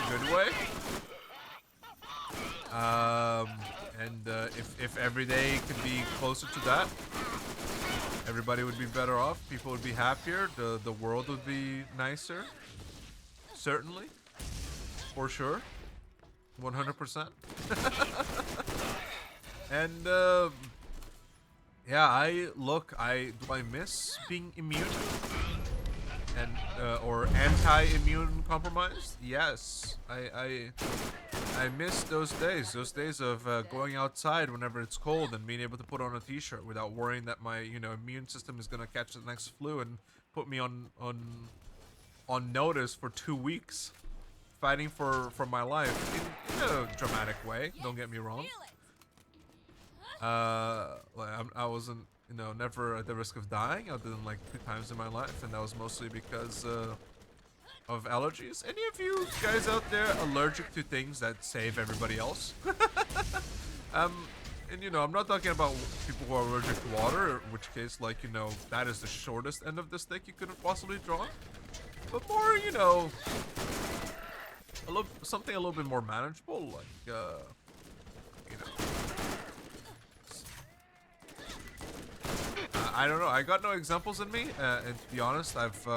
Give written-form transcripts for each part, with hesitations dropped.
good way. And if every day could be closer to that, everybody would be better off. People would be happier. The world would be nicer. Certainly, for sure, 100%. And yeah, I miss being immune and or anti-immune compromised. Yes, I miss those days of going outside whenever it's cold and being able to put on a t-shirt without worrying that my immune system is gonna catch the next flu and put me on notice for 2 weeks, fighting for my life in a dramatic way. Don't get me wrong. I wasn't never at the risk of dying other than like 2 times in my life, and that was mostly because of allergies. Any of you guys out there allergic to things that save everybody else? And I'm not talking about people who are allergic to water, in which case, like, that is the shortest end of the stick you could have possibly drawn. But more, something a little bit more manageable, like, I don't know. I got no examples in me, and to be honest, I've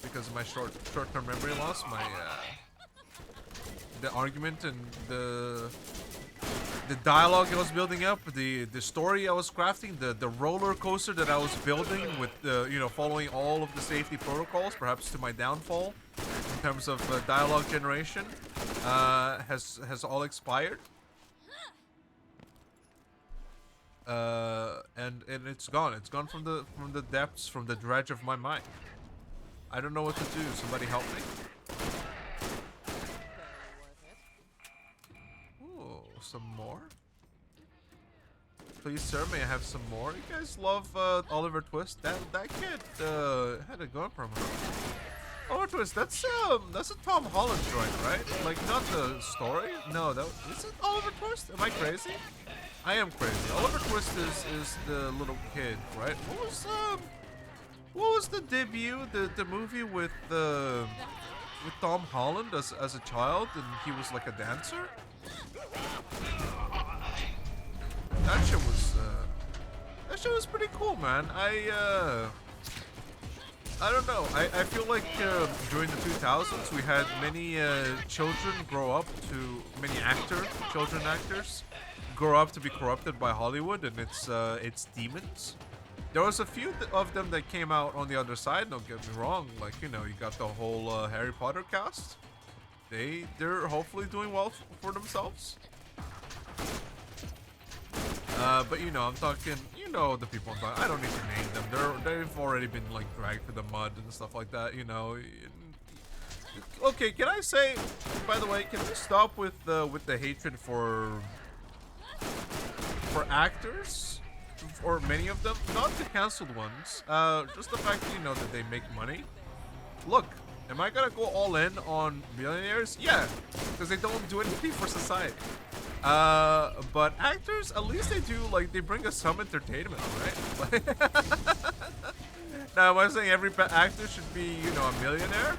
because of my short-term memory loss, my the argument and the dialogue I was building up, the story I was crafting, the roller coaster that I was building with following all of the safety protocols, perhaps to my downfall in terms of dialogue generation, has all expired. And it's gone. It's gone from the depths, from the dredge of my mind. I don't know what to do. Somebody help me. Ooh, some more. Please, sir, may I have some more? You guys love Oliver Twist. That kid had it going from him. Oliver Twist. That's a Tom Holland joint, right? Like, not the story. No, is it Oliver Twist? Am I crazy? I am crazy. Oliver Twist is the little kid, right? What was the debut, the movie with Tom Holland as a child, and he was like a dancer? That shit was pretty cool, man. I don't know. I feel like during the 2000s we had many children grow up to children actors grow up to be corrupted by Hollywood and its demons. There was a few of them that came out on the other side, don't get me wrong. Like, you got the whole Harry Potter cast. They're hopefully doing well for themselves. But I'm talking, the people I'm talking, I don't need to name them. They've already been like dragged through the mud and stuff like that, Okay, can I say, by the way, can we stop with the hatred for actors, or many of them, not the cancelled ones, just the fact that, that they make money. Look, am I gonna go all in on billionaires? Yeah, because they don't do anything for society. But actors, at least they do, like, they bring us some entertainment, right? Now, am I saying every actor should be, a millionaire?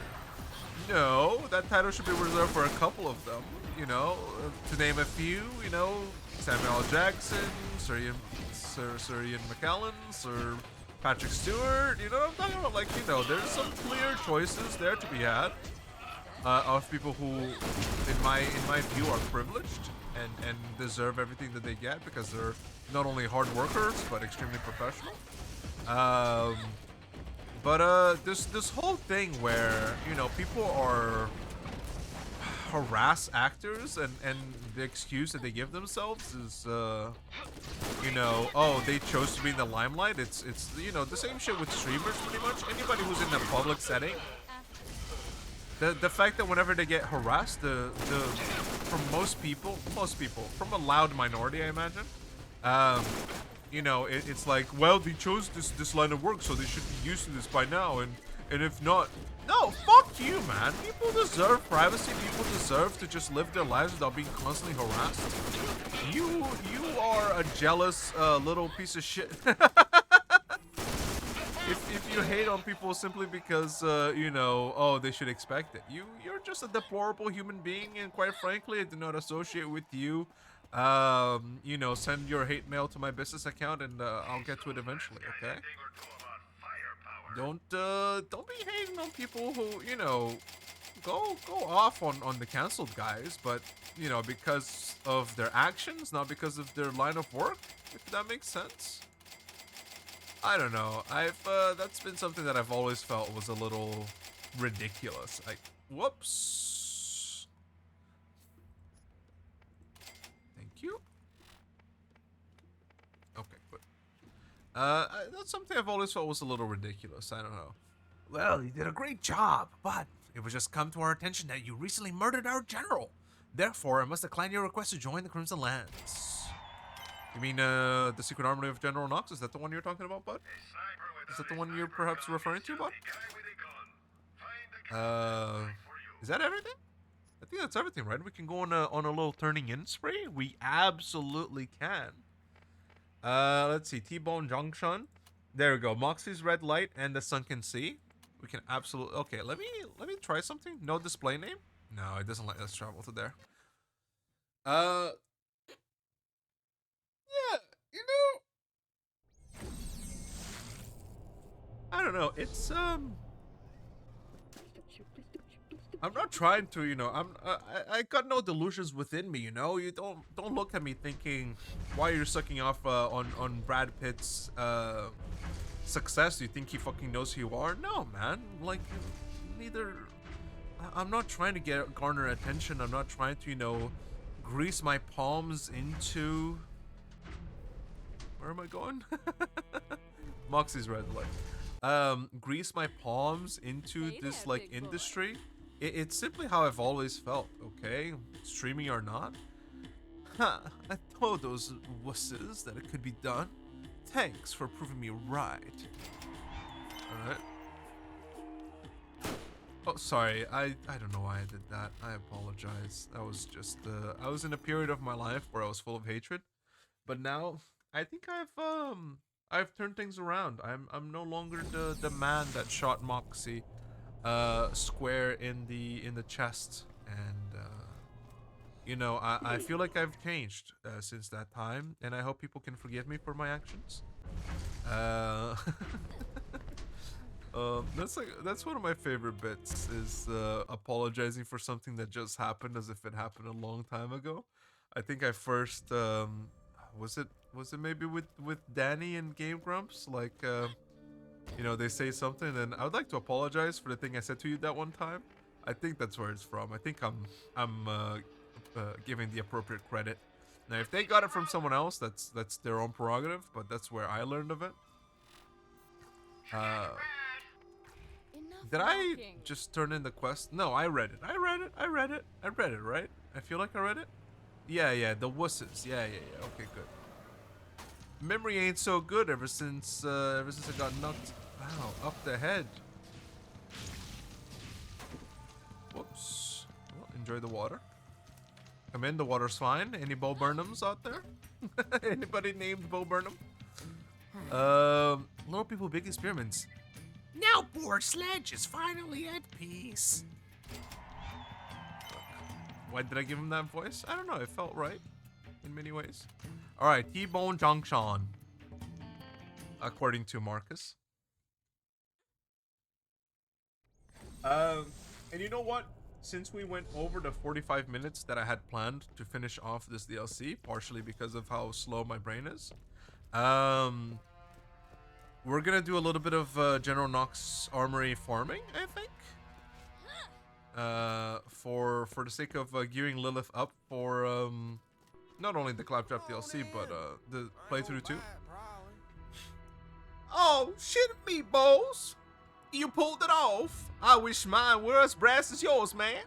No, that title should be reserved for a couple of them, to name a few, Samuel L. Jackson, Sir Ian McKellen, Sir Patrick Stewart, you know what I'm talking about? Like, there's some clear choices there to be had of people who, in my view, are privileged and deserve everything that they get because they're not only hard workers but extremely professional. But this whole thing where people are harass actors and the excuse that they give themselves is oh, they chose to be in the limelight. It's the same shit with streamers pretty much. Anybody who's in a public setting, the fact that whenever they get harassed, from most people, from a loud minority, I imagine, it's like, well, they chose this line of work, so they should be used to this by now, and if not, no, fuck you, man. People deserve privacy. People deserve to just live their lives without being constantly harassed. You are a jealous little piece of shit. if you hate on people simply because you know, oh, they should expect it, you're just a deplorable human being, and quite frankly, I do not associate with you. You know, send your hate mail to my business account, and I'll get to it eventually. Okay. Don't be hating on people who, you know, go off on the canceled guys, but you know, because of their actions, not because of their line of work. If that makes sense. I don't know. That's been something that I've always felt was a little ridiculous. Like, whoops. Thank you. Okay, good. That's something I've always felt was a little ridiculous. I don't know. Well, you did a great job, but it was just come to our attention that you recently murdered our general. Therefore, I must decline your request to join the Crimson Lands. You mean the secret armory of General Knoxx? Is that the one you're talking about, bud? Is that the one you're perhaps referring to, bud? Is that everything? I think that's everything, right? We can go on a little turning in spree. We absolutely can. Let's see, T-Bone Junction. There we go. Moxie's red light and the sunken sea. We can absolutely. Okay, let me try something. No display name. No, it doesn't let us travel to there. Yeah, you know, I don't know. It's I'm not trying to, you know. I got no delusions within me, you know. You don't look at me thinking why you're sucking off on Brad Pitt's success. Do you think he fucking knows who you are? No, man. Like, neither. I'm not trying to garner attention. I'm not trying to, you know, grease my palms into. Where am I going? Moxie's red light. Grease my palms into this like industry. It's simply how I've always felt. Okay, streaming or not. Ha! I told those wusses that it could be done. Thanks for proving me right. All right. Oh, sorry. I don't know why I did that. I apologize. That was just I was in a period of my life where I was full of hatred, but now I think I've turned things around. I'm no longer the man that shot Moxie square in the chest, and you know, I feel like I've changed since that time, and I hope people can forgive me for my actions. That's one of my favorite bits is apologizing for something that just happened as if it happened a long time ago. I think I first was it maybe with Danny and Game Grumps, like you know, they say something and I would like to apologize for the thing I said to you that one time. I think that's where it's from. I think I'm giving the appropriate credit. Now if they got it from someone else, that's their own prerogative, but that's where I learned of it. Did I just turn in the quest? No, I read it. I read it, right? I feel like I read it. Yeah, the wusses. Yeah. Okay, good. Memory ain't so good ever since I got knocked, wow, up the head. Whoops. Well, enjoy the water. Come in, the water's fine. Any Bo Burnhams out there? Anybody named Bo Burnham? Little people, big experiments. Now poor Sledge is finally at peace. Why did I give him that voice? I don't know. It felt right in many ways. All right, T-Bone Junction, according to Marcus. And you know what? Since we went over the 45 minutes that I had planned to finish off this DLC, partially because of how slow my brain is, we're gonna do a little bit of General Knoxx Armory farming, I think. For the sake of gearing Lilith up for not only the Claptrap DLC, but the playthrough too. Oh shit, meatballs! You pulled it off. I wish mine were as brass as yours, man.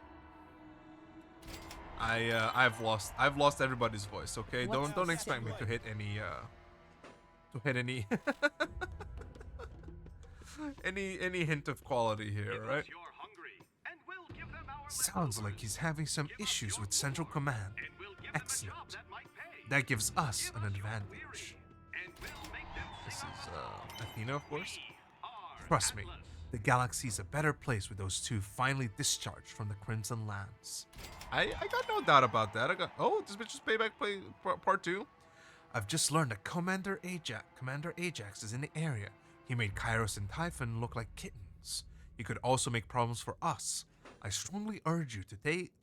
I've lost everybody's voice. Okay, don't expect me to hit any any hint of quality here, right? Sounds like he's having some issues with Central Command. Excellent. That gives us an advantage. This is Athena, of course. Trust me, the galaxy's a better place with those two finally discharged from the Crimson Lands. I got no doubt about that. Oh, this bitch is Payback part 2. I've just learned that Commander Ajax is in the area. He made Kairos and Typhon look like kittens. He could also make problems for us. I strongly urge you to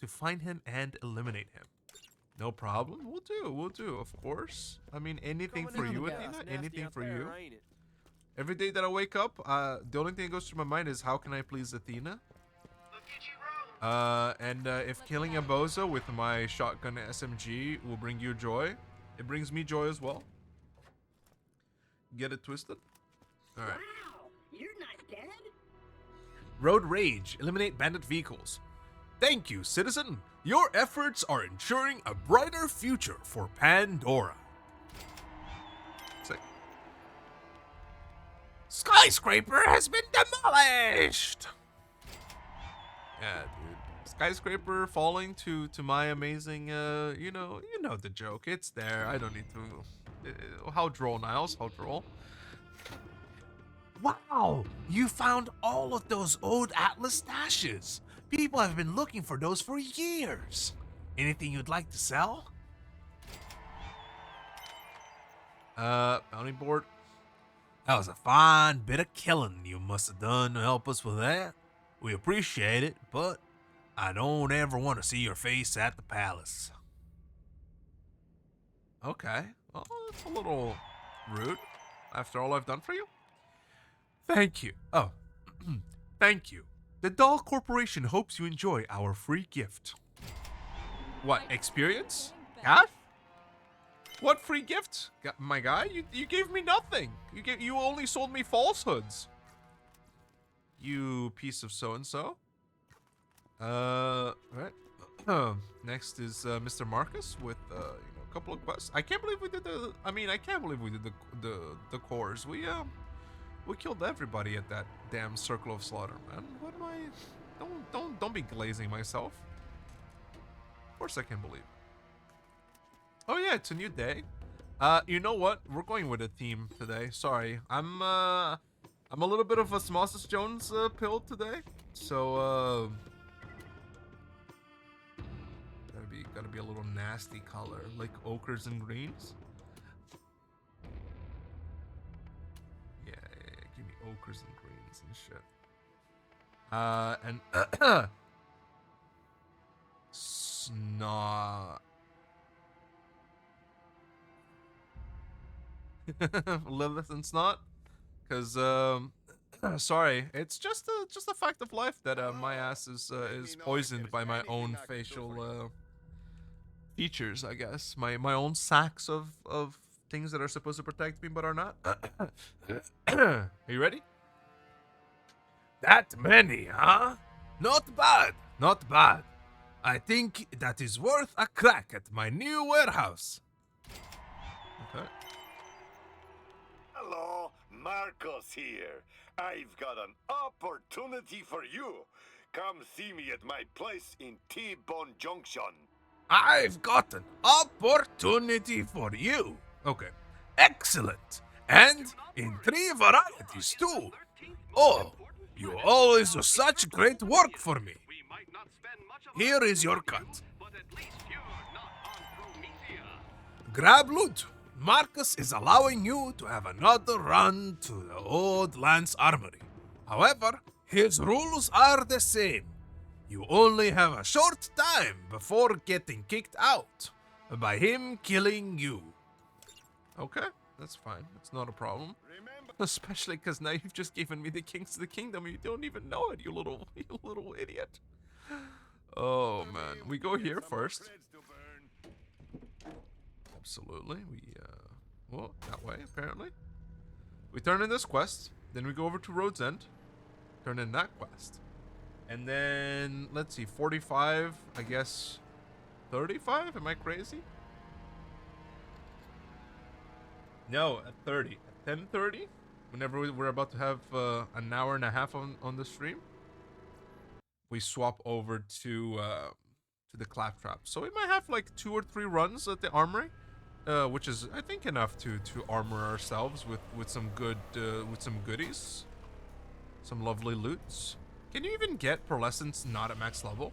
find him and eliminate him. No problem. We'll do, of course. I mean, anything for you, Athena. Anything for you. Every day that I wake up, the only thing that goes through my mind is how can I please Athena? If killing a bozo with my shotgun SMG will bring you joy, it brings me joy as well. Get it twisted? Alright. Wow, you're not dead? Road Rage. Eliminate bandit vehicles. Thank you, citizen. Your efforts are ensuring a brighter future for Pandora. Sick. Skyscraper has been demolished! Yeah, dude. Skyscraper falling to my amazing, you know the joke. It's there. I don't need to... how droll, Niles. How droll. Wow! You found all of those old Atlas stashes. People have been looking for those for years. Anything you'd like to sell? Bounty board. That was a fine bit of killing you must have done to help us with that. We appreciate it, but I don't ever want to see your face at the palace. Okay. Well, that's a little rude after all I've done for you. Thank you. Oh, thank you. The Doll Corporation hopes you enjoy our free gift. What, experience? Cash? What free gift? My guy, you gave me nothing. You only sold me falsehoods. You piece of so-and-so. Right. Next is Mr. Marcus with a couple of quests. I can't believe we did the cores. We killed everybody at that damn circle of slaughter, man. What am I? Don't be glazing myself. Of course I can believe. Oh yeah, it's a new day. You know what? We're going with a theme today. Sorry, I'm a little bit of Osmosis Jones pill today, so gotta be a little nasty color, like ochres and greens. Yeah, give me ochres and greens and shit. Snot. Lilith and Snot, because sorry, it's just a fact of life that my ass is poisoned by my own facial features, I guess. My own sacks of things that are supposed to protect me but are not. Are you ready? That many, huh? Not bad, not bad. I think that is worth a crack at my new warehouse. Okay. Hello, Marcos here. I've got an opportunity for you. Come see me at my place in T-Bone Junction. I've got an opportunity for you. Okay. Excellent. And in 3 varieties too. Oh, you always do such great work for me. Here is your cut. Grab loot. Marcus is allowing you to have another run to the old Lance Armory. However, his rules are the same. You only have a short time before getting kicked out by him killing you. Okay, that's fine. That's not a problem. Especially because now you've just given me the keys to the kingdom. You don't even know it, you little idiot. Oh man, we go here first. Absolutely. Well, that way, apparently. We turn in this quest, then we go over to Road's End, turn in that quest. And then, let's see, 45, I guess, 35? Am I crazy? No, at 30. At 10:30, whenever we're about to have an hour and a half on the stream, we swap over to the Claptrap. So we might have like 2 or 3 runs at the Armory. Which is, I think, enough to armor ourselves with some good with some goodies. Some lovely loots. Can you even get pearlescence not at max level?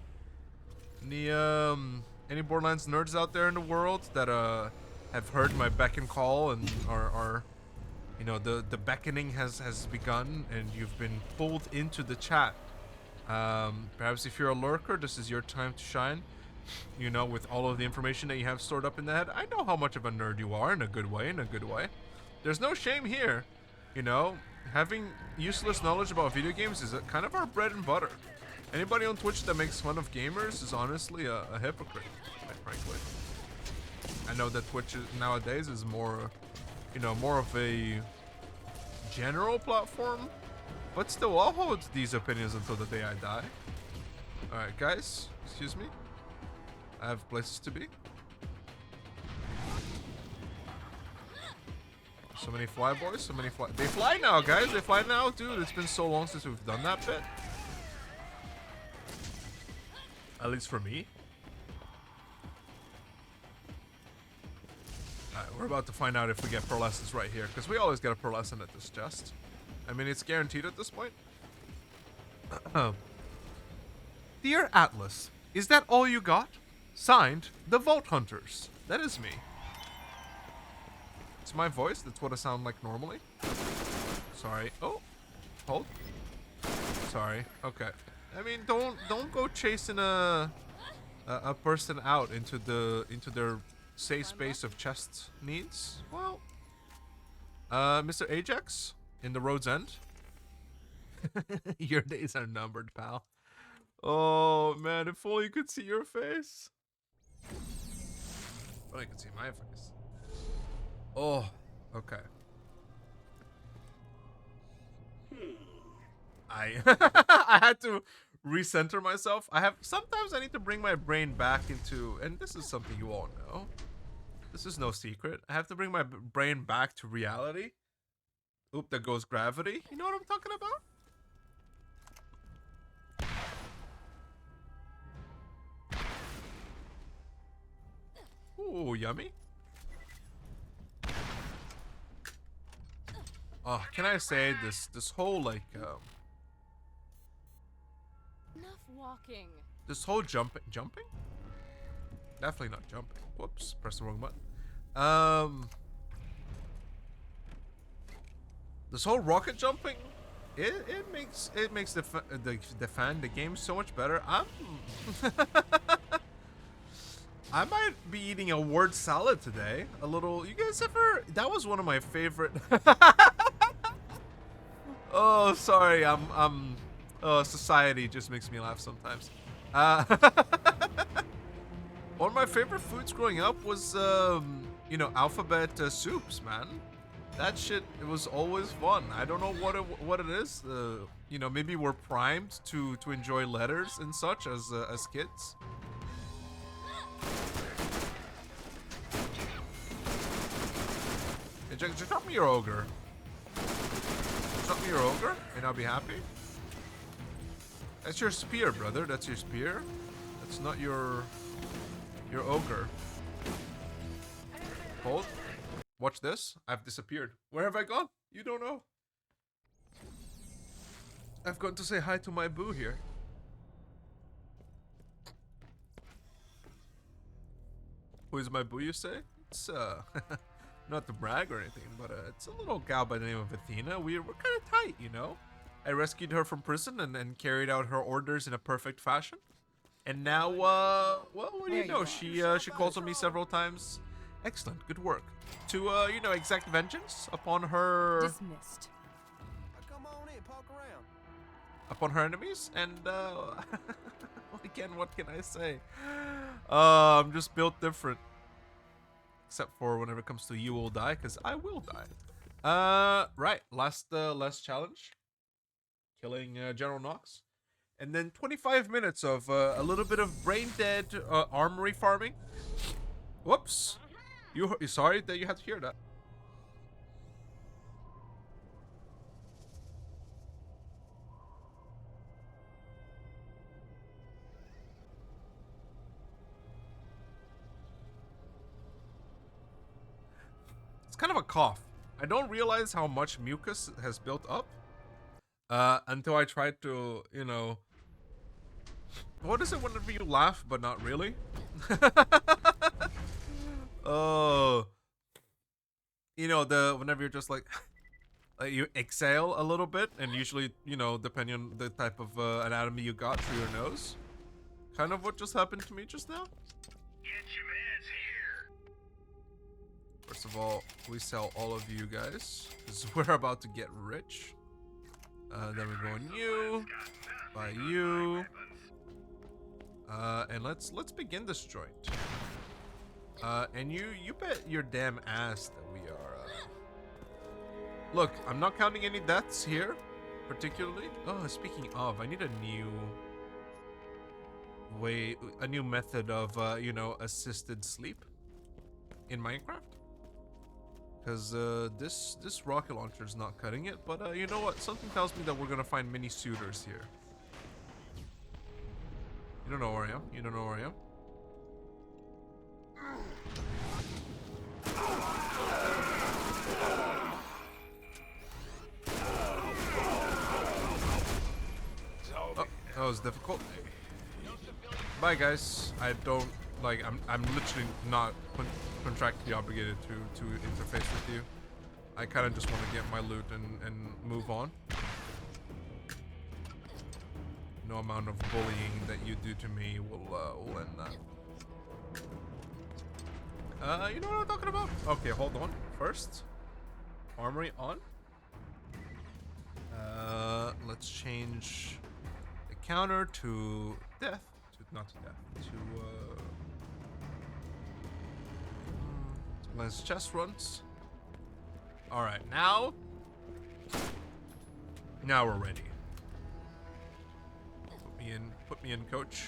Any Borderlands nerds out there in the world that have heard my beck and call and are you know, the beckoning has begun and you've been pulled into the chat. Perhaps if you're a lurker, this is your time to shine. You know, with all of the information that you have stored up in the head. I know how much of a nerd you are, in a good way, There's no shame here. You know, having useless knowledge about video games is kind of our bread and butter. Anybody on Twitch that makes fun of gamers is honestly a hypocrite, quite frankly. I know that Twitch nowadays is more, you know, more of a general platform, but still, I'll hold these opinions until the day I die. Alright, guys, excuse me. I have places to be. So many fly boys, so many fly. They fly now, guys. They fly now, dude. It's been so long since we've done that bit. At least for me. Alright, we're about to find out if we get pearlescence right here, because we always get a pearlescent at this chest. I mean, it's guaranteed at this point. Dear Atlas, is that all you got? Signed, the Vault Hunters. That is me. It's my voice. That's what I sound like normally. Sorry. Oh, hold. Sorry. Okay. I mean, don't go chasing a person out into their safe space of chest needs. Well, Mr. Ajax in the road's end. Your days are numbered, pal. Oh man, if only you could see your face. If only you could see my face. Oh, okay. I had to recenter myself. Sometimes I need to bring my brain back into, and this is something you all know. This is no secret. I have to bring my brain back to reality. Oop, there goes gravity. You know what I'm talking about? Ooh, yummy. Oh, can I say this whole like Enough walking. this whole jumping? Definitely not jumping. Whoops, press the wrong button. This whole rocket jumping, it makes the game so much better. I might be eating a word salad today. A little. You guys ever? That was one of my favorite. Oh, sorry. Society just makes me laugh sometimes. One of my favorite foods growing up was, you know, alphabet soups, man. That shit, it was always fun. I don't know what it is. You know, maybe we're primed to enjoy letters and such as kids. Hey, just drop me your ogre. Drop me your ogre, and I'll be happy. That's your spear, brother. That's your spear. That's not your ogre. Hold. Watch this. I've disappeared. Where have I gone? You don't know. I've gone to say hi to my boo here. Who is my boo, you say? It's not to brag or anything, but it's a little gal by the name of Athena. We're kind of tight, you know. I rescued her from prison and carried out her orders in a perfect fashion. And now, well, what do you know? She calls on me several times. Excellent, good work. To you know, exact vengeance upon her. Dismissed. Come on in, poke around. Upon her enemies, and again, what can I say? I'm just built different. Except for whenever it comes to you will die, because I will die. Right, last challenge. Killing General Knoxx. And then 25 minutes of a little bit of brain dead armory farming. Whoops. You sorry that you had to hear that. It's kind of a cough. I don't realize how much mucus has built up Until I tried to, you know, what is it whenever you laugh but not really? Oh, you know, whenever you're just like you exhale a little bit, and usually, you know, depending on the type of anatomy you got through your nose. Kind of what just happened to me just now. Get your mans here. First of all, we sell all of you guys because we're about to get rich. Then we go on you, buy you, and let's begin this joint. And you bet your damn ass that we are. Look, I'm not counting any deaths here, particularly. Oh, speaking of, I need a new method of you know, assisted sleep in Minecraft. Because this rocket launcher is not cutting it, but you know what? Something tells me that we're gonna find many suitors here. You don't know where I am. You don't know where I am. Oh, that was difficult. Bye, guys. I don't like. I'm literally not contractually obligated to interface with you. I kind of just want to get my loot and move on. No amount of bullying that you do to me will end that. You know what I'm talking about? Okay, hold on. First, Armory on. Let's change the counter to death. Not to death. To less chest runs. All right, now we're ready. Put me in, coach.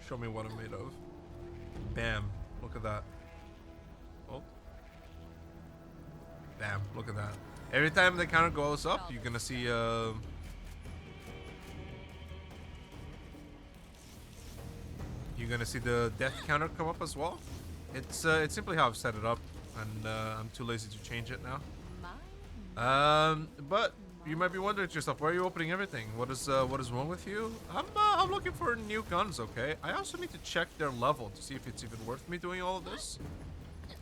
Show me what I'm made of. Bam! Look at that. Oh. Bam! Look at that. Every time the counter goes up, you're gonna see you're gonna see the death counter come up as well. It's simply how I've set it up, and I'm too lazy to change it now. But you might be wondering to yourself, why are you opening everything? What is wrong with you? I'm looking for new guns, okay? I also need to check their level to see if it's even worth me doing all of this.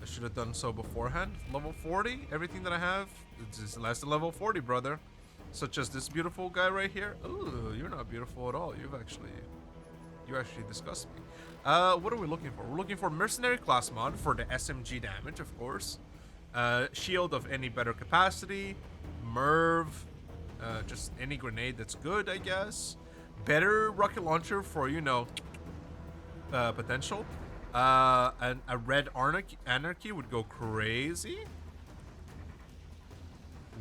I should have done so beforehand. Level 40, everything that I have is less than level 40, brother. Such as this beautiful guy right here. Ooh, you're not beautiful at all. You actually disgust me. What are we looking for? We're looking for Mercenary class mod for the SMG damage, of course. Shield of any better capacity. Merv. Just any grenade that's good, I guess. Better rocket launcher for, you know, potential. And a red anarchy would go crazy.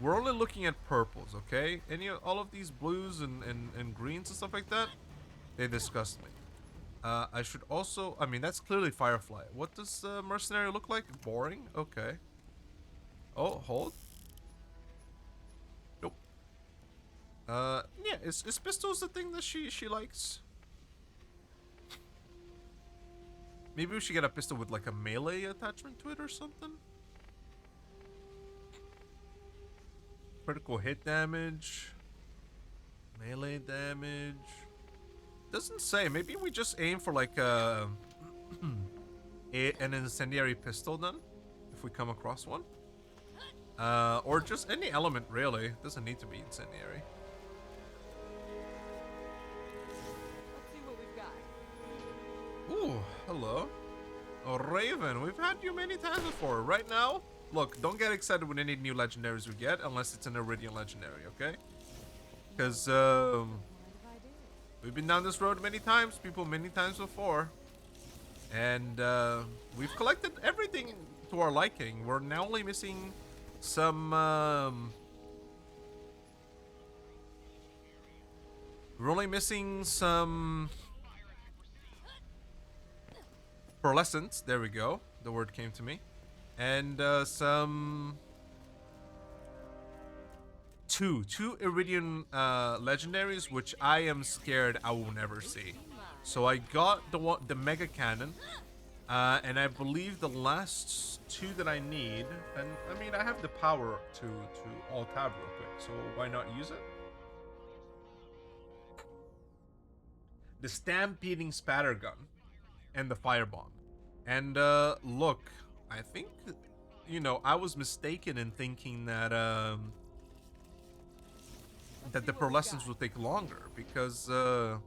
We're only looking at purples, okay? All of these blues and greens and stuff like that, they disgust me. I should also, I mean, that's clearly Firefly. What does Mercenary look like? Boring? Okay. Oh, hold. Nope. Yeah, is pistols the thing that she likes? Maybe we should get a pistol with like a melee attachment to it or something. Critical hit damage. Melee damage. Doesn't say. Maybe we just aim for like an incendiary pistol then, if we come across one. Or just any element really. Doesn't need to be incendiary. Let's see what we've got. Ooh, hello. Oh, Raven, we've had you many times before. Right now, look, don't get excited with any new legendaries we get unless it's an Iridian legendary, okay? Because, we've been down this road many times, people, many times before. And, we've collected everything to our liking. We're now only missing some, we're only missing some pearlescence. There we go. The word came to me. And some two Iridian legendaries, which I am scared I will never see. So I got the mega cannon, and I believe the last two that I need. And I mean, I have the power to alt tab real quick, so why not use it? the stampeding spatter gun, and the firebomb. And look, I think, you know, I was mistaken in thinking that that the pearlescence would take longer, because the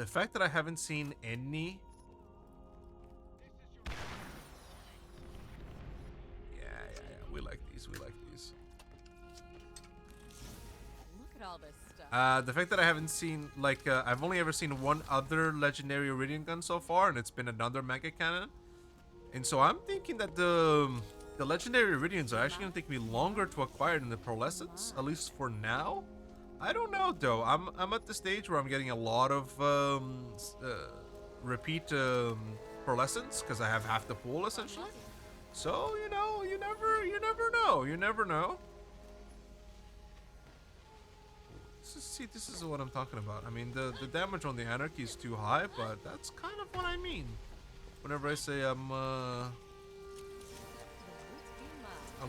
fact that I haven't seen any. Yeah, we like these. We like these. Look at all this stuff. The fact that I haven't seen, like, I've only ever seen one other legendary Iridium gun so far, and it's been another mega cannon. And so I'm thinking that the legendary Iridiums are actually gonna take me longer to acquire than the pearlescence, at least for now. I don't know though. I'm at the stage where I'm getting a lot of repeat pearlescence because I have half the pool essentially. So you know, you never know. You never know. This is what I'm talking about. I mean, the damage on the anarchy is too high, but that's kind of what I mean whenever I say I'm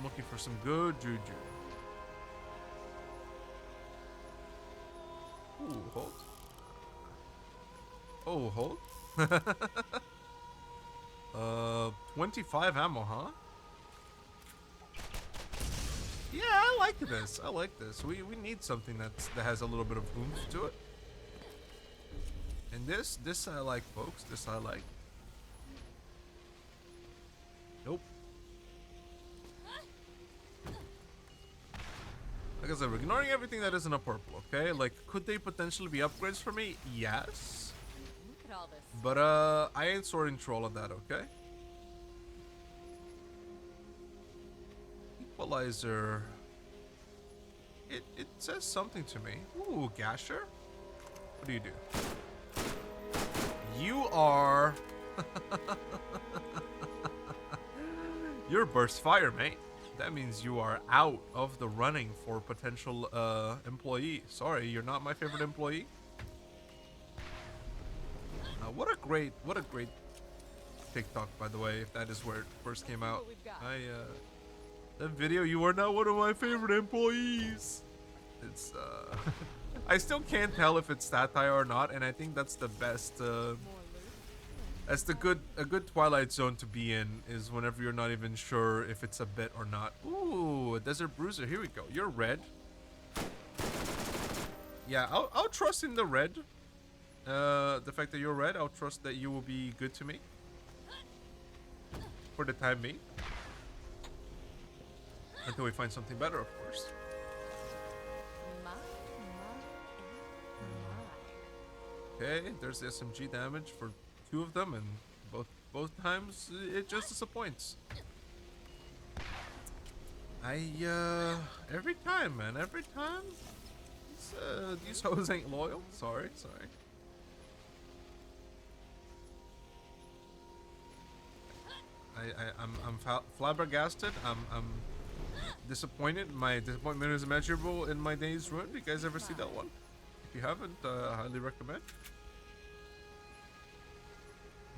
looking for some good juju. Ooh, hold. Oh, hold. 25 ammo, huh? Yeah, I like this. I like this. We need something that has a little bit of oomph to it. And this I like, folks. This I like. Nope. Like I said, we're ignoring everything that isn't a purple, okay? Like, could they potentially be upgrades for me? Yes. Look at all this. But, I ain't sorting through all of that, okay? Equalizer. It says something to me. Ooh, Gasher? What do you do? You are... You're burst fire, mate. That means you are out of the running for potential employee. Sorry, you're not my favorite employee. What a great TikTok, by the way, if that is where it first came out. That video, you are not one of my favorite employees. It's I still can't tell if it's satire or not, and I think that's the best that's a good Twilight Zone to be in, is whenever you're not even sure if it's a bit or not. Ooh, a Desert Bruiser. Here we go. You're red. Yeah, I'll trust in the red. The fact that you're red, I'll trust that you will be good to me for the time being, until we find something better, of course. Okay, there's the SMG damage for 2 of them, and both times it just disappoints. Every time, man, every time. These hoes ain't loyal. Sorry. I'm flabbergasted. I'm disappointed. My disappointment is immeasurable in my days ruined. You guys ever see that one? If you haven't, highly recommend.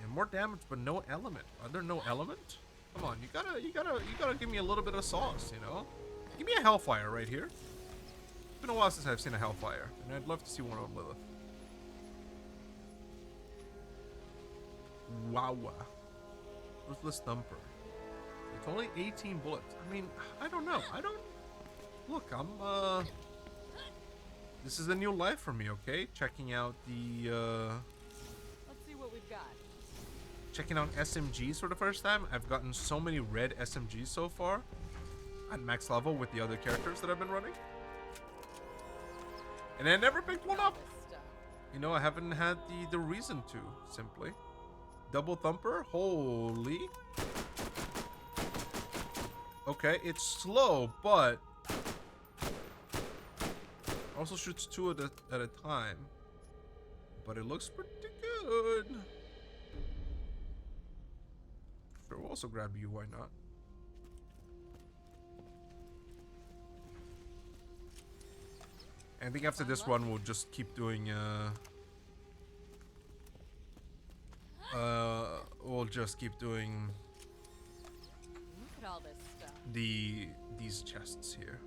Yeah, more damage, but no element. Are there no element? Come on, you gotta give me a little bit of sauce, you know? Give me a Hellfire right here. It's been a while since I've seen a Hellfire, and I'd love to see one on Lilith. Wow. Ruthless Thumper. It's only 18 bullets. I mean, I don't know. Look, this is a new life for me, okay? Checking out the, Let's see what we've got. checking out SMGs for the first time. I've gotten so many red SMGs so far at max level with the other characters that I've been running. And I never picked one up. You know, I haven't had the reason to, simply. Double Thumper? Holy. Okay, it's slow, but also shoots 2 at a time. But it looks pretty good. Sure, we'll also grab you, why not? I think after this run, we'll just keep doing, we'll just keep doing Look at all this stuff. these chests here.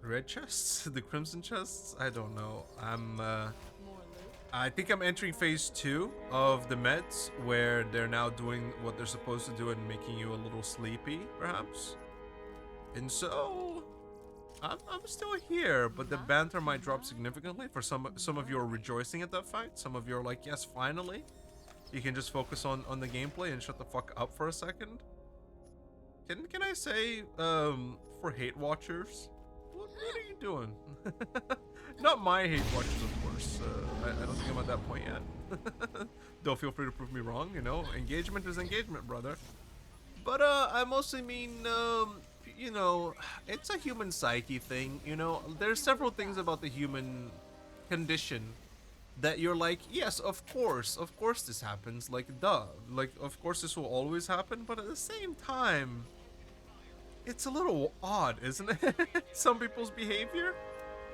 red chests, the crimson chests. I don't know. More loot. I think I'm entering phase 2 of the meds, where they're now doing what they're supposed to do and making you a little sleepy, perhaps. And so, I'm still here, but the banter might drop significantly. For some of you are rejoicing at that fact. Some of you are like, yes, finally. You can just focus on the gameplay and shut the fuck up for a second. Can I say, for hate watchers, what are you doing? Not my hate watchers, of course. I don't think I'm at that point yet. Don't feel free to prove me wrong, you know. Engagement is engagement, brother. But I mostly mean, you know, it's a human psyche thing, you know. There's several things about the human condition that you're like, yes, of course this happens, like, duh. Like, of course this will always happen, but at the same time, it's a little odd, isn't it? Some people's behavior.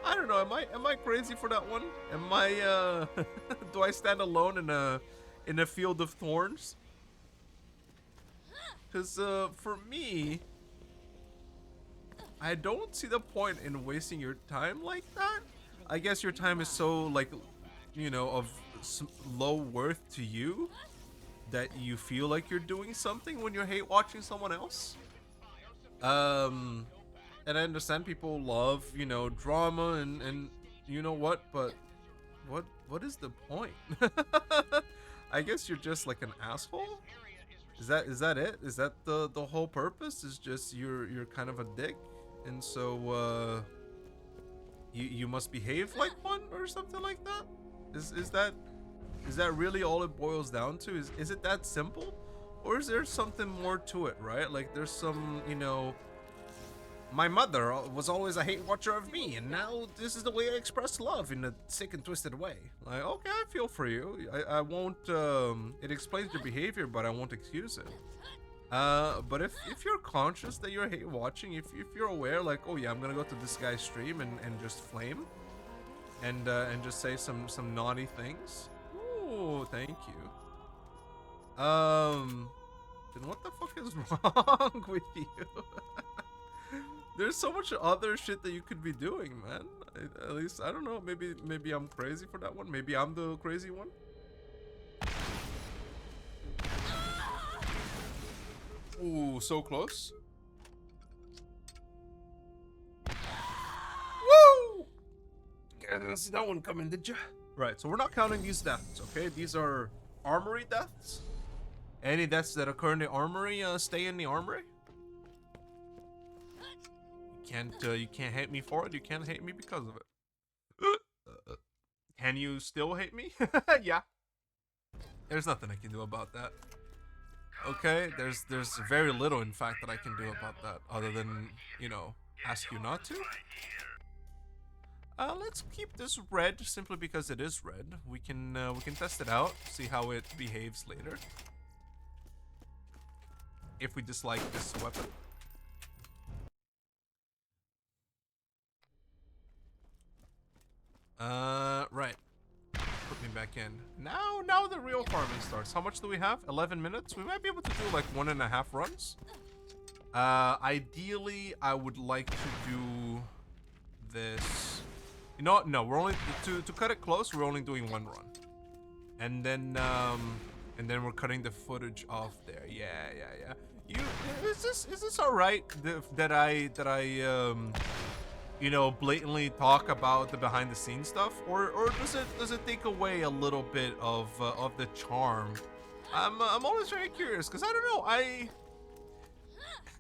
I don't know. Am I crazy for that one? Am I do I stand alone in a field of thorns? Cuz for me, I don't see the point in wasting your time like that. I guess your time is so, like, you know, of low worth to you that you feel like you're doing something when you're hate watching someone else. And I understand people love, you know, drama and you know what, but what is the point? I guess you're just like an asshole. Is that it? Is that the whole purpose? Is just you're kind of a dick, and so you must behave like one or something like that? Is that really all it boils down to? Is it that simple? Or is there something more to it, right? Like there's some, you know, my mother was always a hate watcher of me, and now this is the way I express love in a sick and twisted way. Like, okay, I feel for you. I won't, it explains your behavior, but I won't excuse it. But if you're conscious that you're hate watching, if you're aware, like, oh yeah, I'm gonna go to this guy's stream and just flame, and just say some naughty things. Ooh, thank you. Then what the fuck is wrong with you? There's so much other shit that you could be doing, man. At least, I don't know, maybe I'm crazy for that one. Maybe I'm the crazy one. Ooh, so close. Woo! Yeah, didn't see that one coming, did you? Right, so we're not counting these deaths, okay? These are Armory deaths. Any deaths that occur in the Armory, stay in the Armory. You can't hate me for it. You can't hate me because of it. Can you still hate me? Yeah. There's nothing I can do about that. Okay, there's very little, in fact, that I can do about that, other than, you know, ask you not to. Let's keep this red simply because it is red. We can test it out, see how it behaves later. If we dislike this weapon. Right. Put me back in. Now the real farming starts. How much do we have? 11 minutes? We might be able to do like 1.5 runs. Ideally, I would like to do this. You know what? No, we're only, to cut it close, we're only doing 1 run. And then we're cutting the footage off there. Yeah. Is this alright that I you know, blatantly talk about the behind the scenes stuff, or does it take away a little bit of the charm? I'm always very curious, because I don't know,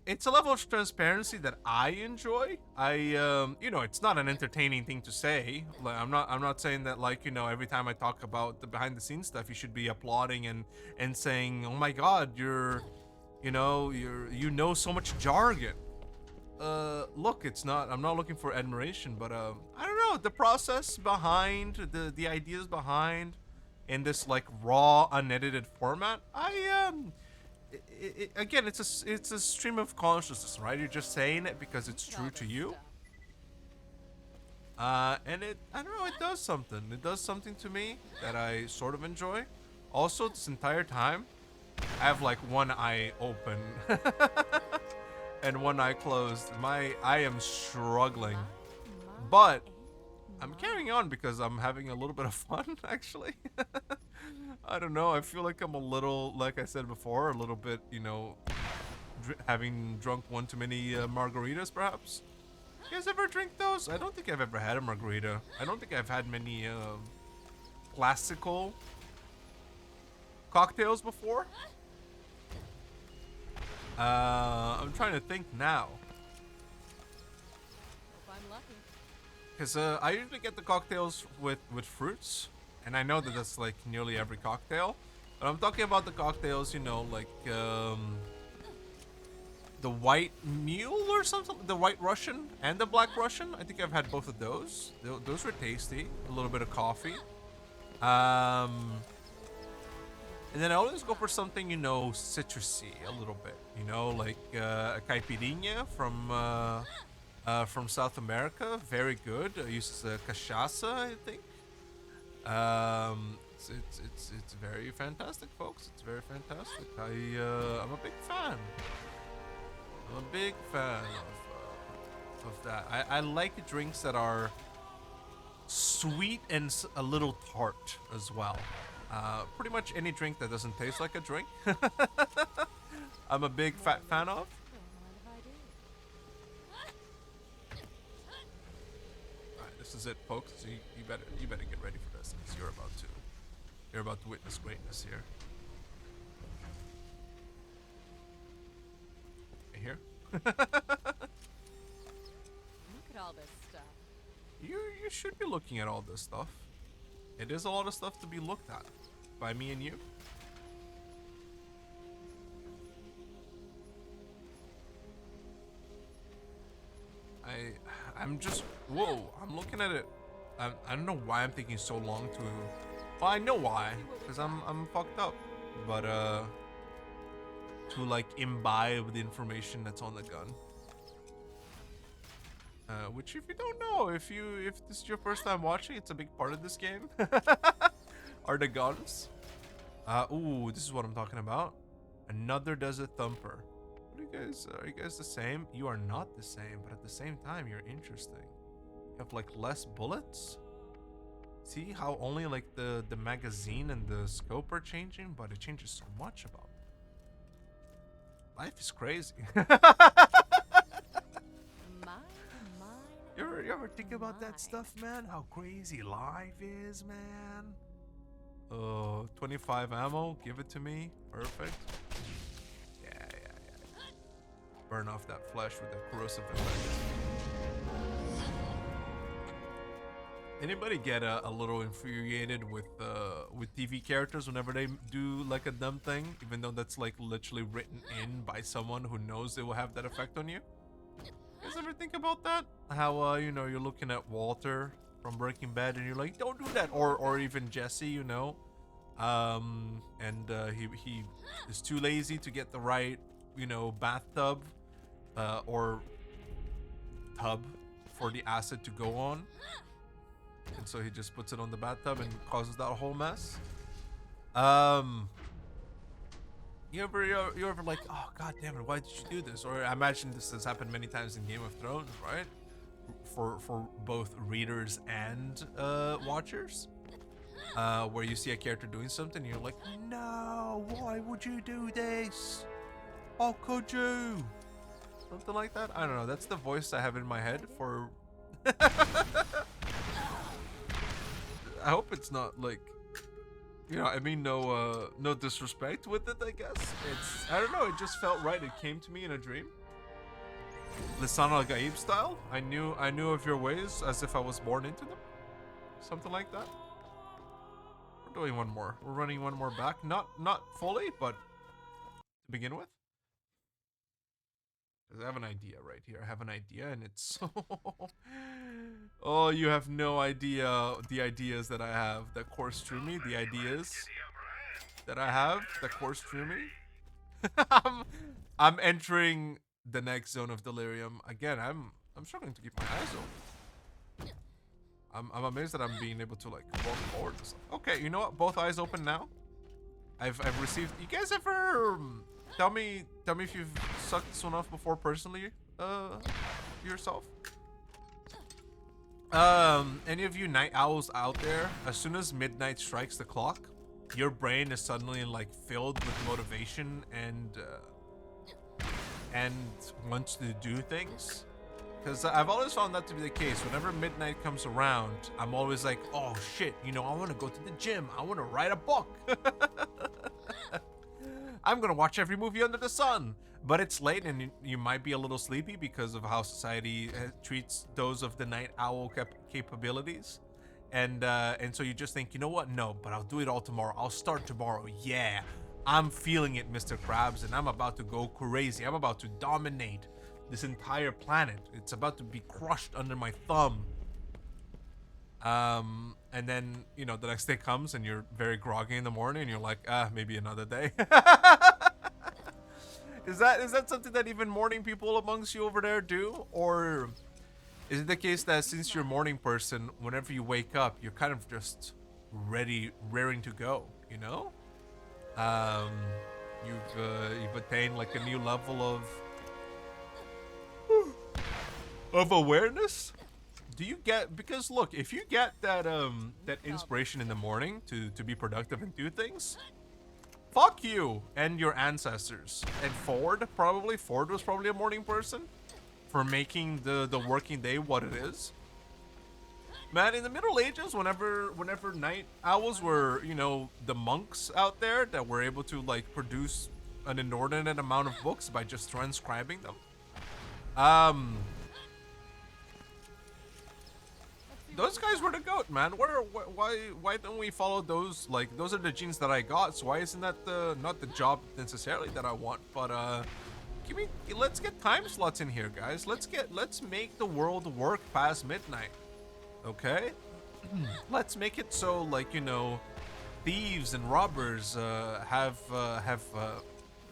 it's a level of transparency that I enjoy. You know, it's not an entertaining thing to say. Like, I'm not saying that, like, you know, every time I talk about the behind the scenes stuff, you should be applauding and saying, oh my god, you know so much jargon. Look, it's not, I'm not looking for admiration, but I don't know, the process behind, the ideas behind in this like raw unedited format, again, it's a stream of consciousness, right? You're just saying it because it's true to you. And I don't know, it does something to me that I sort of enjoy. Also, this entire time I have like one eye open and one eye closed. I am struggling But I'm carrying on because I'm having a little bit of fun, actually. I don't know. I feel like I'm a little, like I said before, a little bit, you know, having drunk one too many margaritas, perhaps. You guys ever drink those? I don't think I've ever had a margarita. I don't think I've had many classical cocktails before. I'm trying to think now. Hope I'm lucky. Because I usually get the cocktails with fruits. And I know that that's like nearly every cocktail. But I'm talking about the cocktails, you know, like the white mule or something. The white Russian and the black Russian. I think I've had both of those. Those were tasty. A little bit of coffee. And then I always go for something, you know, citrusy a little bit. You know, like a caipirinha from South America. Very good. I use cachaça, I think. It's very fantastic, folks. It's very fantastic. I'm a big fan. I'm a big fan of that. I like drinks that are sweet and a little tart as well. Pretty much any drink that doesn't taste like a drink. I'm a big fat fan of. Alright, this is it, folks. So you better get ready for this, because you're about to witness greatness here. You hear? Look at all this stuff. You should be looking at all this stuff. It is a lot of stuff to be looked at by me and you. I'm just, whoa, I'm looking at it. I don't know why I'm taking so long to, well, I know why, because I'm fucked up, but to like imbibe the information that's on the gun. Which, if you don't know, if this is your first time watching, it's a big part of this game. Are the guns? Ooh, this is what I'm talking about. Another desert thumper. Are you guys the same? You are not the same, but at the same time, you're interesting. You have like less bullets. See how only like the magazine and the scope are changing, but it changes so much about it. Life is crazy. You ever think about that stuff, man? How crazy life is, man. Oh, 25 ammo, give it to me. Perfect. Yeah. Burn off that flesh with that corrosive effect. Anybody get a little infuriated with TV characters whenever they do like a dumb thing, even though that's like literally written in by someone who knows it will have that effect on you? You guys ever think about that? How you know, you're looking at Walter from Breaking Bad and you're like, don't do that, or even Jesse, you know, and he is too lazy to get the right, you know, bathtub or tub for the acid to go on, and so he just puts it on the bathtub and causes that whole mess. You ever like, oh god damn it, why did you do this? Or I imagine this has happened many times in Game of Thrones, right? For both readers and watchers, where you see a character doing something and you're like, no, why would you do this? How could you? Something like that. I don't know, that's the voice I have in my head for I hope it's not like, you know, I mean, no disrespect with it, I guess. I don't know, it just felt right. It came to me in a dream. Lisan al-Gaib style. I knew of your ways as if I was born into them. Something like that. We're doing one more. We're running one more back. Not fully, but to begin with. Because I have an idea right here. I have an idea and it's... Oh, you have no idea the ideas that I have that course through me. The ideas that I have that course through me. I'm entering the next zone of delirium. Again, I'm struggling to keep my eyes open. I'm amazed that I'm being able to like walk forward. Okay, you know what? Both eyes open now. I've received... You guys ever... Tell me if you've sucked this one off before personally, yourself. Any of you night owls out there, as soon as midnight strikes the clock, your brain is suddenly like filled with motivation and wants to do things. Because I've always found that to be the case. Whenever midnight comes around, I'm always like, oh shit, you know, I want to go to the gym. I want to write a book. I'm going to watch every movie under the sun. But it's late and you might be a little sleepy because of how society treats those of the night owl capabilities. And so you just think, you know what? No, but I'll do it all tomorrow. I'll start tomorrow. Yeah, I'm feeling it, Mr. Krabs, and I'm about to go crazy. I'm about to dominate this entire planet. It's about to be crushed under my thumb. And then, you know, the next day comes and you're very groggy in the morning and you're like, maybe another day. Is that something that even morning people amongst you over there do? Or is it the case that since you're a morning person, whenever you wake up, you're kind of just raring to go, you know? You've attained like a new level of awareness? Do you get, because look, if you get that that inspiration in the morning to be productive and do things, fuck you and your ancestors. And Ford was probably a morning person for making the working day what it is. Man, in the Middle Ages, whenever night owls were, you know, the monks out there that were able to like produce an inordinate amount of books by just transcribing them. Those guys were the goat, man. Why don't we follow those? Like, those are the genes that I got. So why isn't that not the job necessarily that I want? But let's get time slots in here, guys. Let's make the world work past midnight. Okay? Let's make it so, like, you know, thieves and robbers have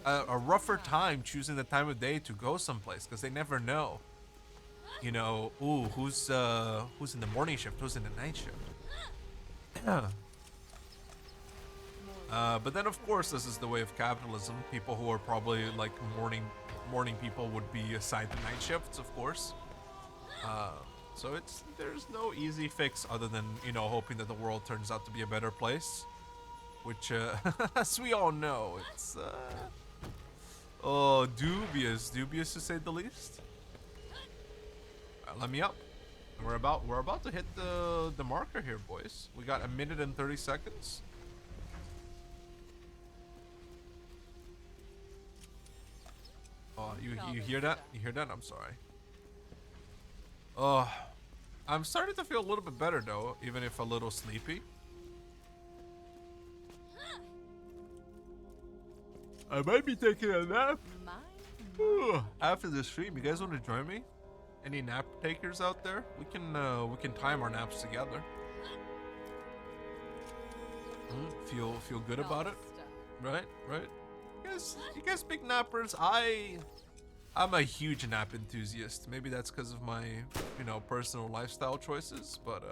a rougher time choosing the time of day to go someplace because they never know. You know, ooh, who's in the morning shift, who's in the night shift. But then, of course, this is the way of capitalism. People who are probably like morning people would be assigned to night shifts, of course. So there's no easy fix other than, you know, hoping that the world turns out to be a better place, which, as we all know, it's dubious to say the least. Let me up. We're about to hit the marker here, boys. We got 1 minute and 30 seconds. Oh, you hear that? You hear that? I'm sorry. Oh, I'm starting to feel a little bit better though, even if a little sleepy. I might be taking a nap. After the stream, you guys want to join me? Any nap takers out there? We can time our naps together. Feel good about it, right? You guys big nappers. I'm a huge nap enthusiast. Maybe that's because of my, you know, personal lifestyle choices, but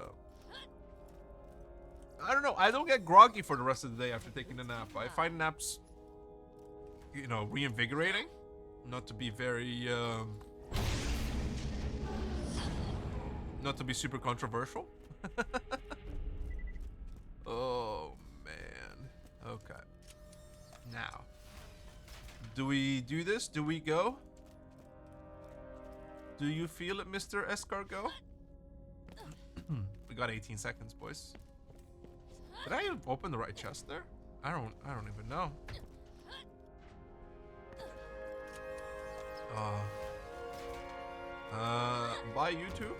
I don't know. I don't get groggy for the rest of the day after taking a nap. I find naps, you know, reinvigorating. Not to be very not to be super controversial. Oh man. Okay. Now, do we do this? Do we go? Do you feel it, Mr. Escargot? We got 18 seconds, boys. Did I open the right chest there? I don't even know. Bye, YouTube.